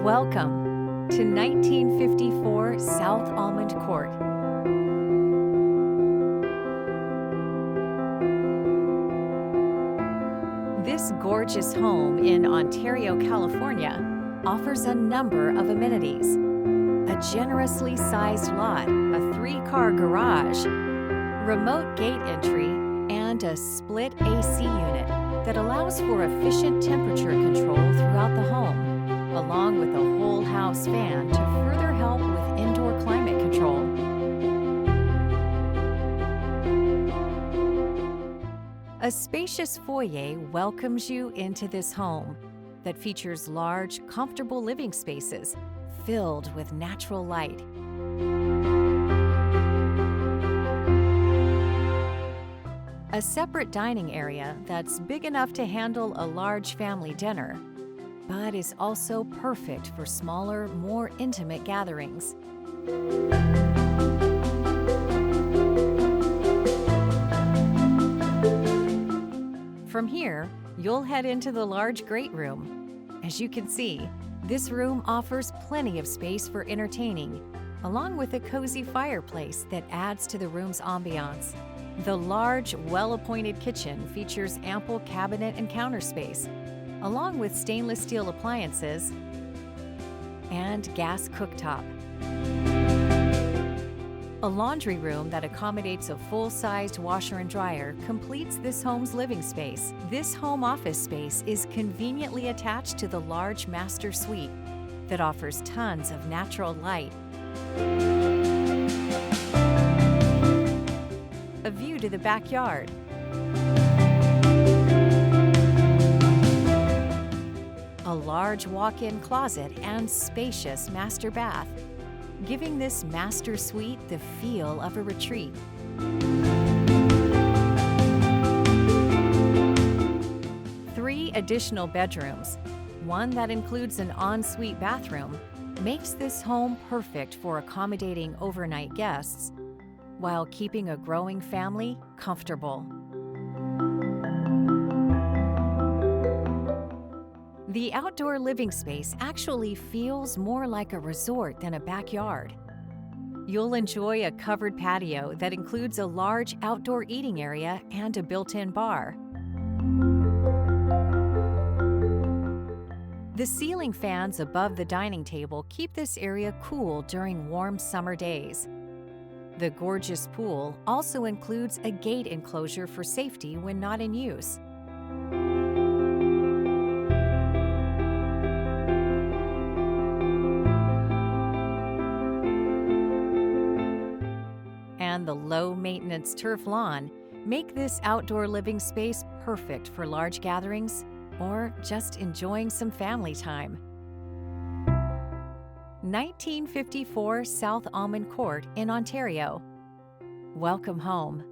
Welcome to 1954 South Almond Court. This gorgeous home in Ontario, California, offers a number of amenities. A generously sized lot, a 3-car garage, remote gate entry, and a split AC unit that allows for efficient temperature control throughout the home, along with a whole house fan to further help with indoor climate control. A spacious foyer welcomes you into this home that features large, comfortable living spaces filled with natural light. A separate dining area that's big enough to handle a large family dinner, but is also perfect for smaller, more intimate gatherings. From here, you'll head into the large great room. As you can see, this room offers plenty of space for entertaining, along with a cozy fireplace that adds to the room's ambiance. The large, well-appointed kitchen features ample cabinet and counter space, along with stainless steel appliances and gas cooktop. A laundry room that accommodates a full-sized washer and dryer completes this home's living space. This home office space is conveniently attached to the large master suite that offers tons of natural light. A view to the backyard. A large walk-in closet and spacious master bath, giving this master suite the feel of a retreat. Three additional bedrooms, one that includes an ensuite bathroom, makes this home perfect for accommodating overnight guests while keeping a growing family comfortable. The outdoor living space actually feels more like a resort than a backyard. You'll enjoy a covered patio that includes a large outdoor eating area and a built-in bar. The ceiling fans above the dining table keep this area cool during warm summer days. The gorgeous pool also includes a gate enclosure for safety when not in use. And the low-maintenance turf lawn make this outdoor living space perfect for large gatherings or just enjoying some family time. 1954 South Almond Court in Ontario. Welcome home.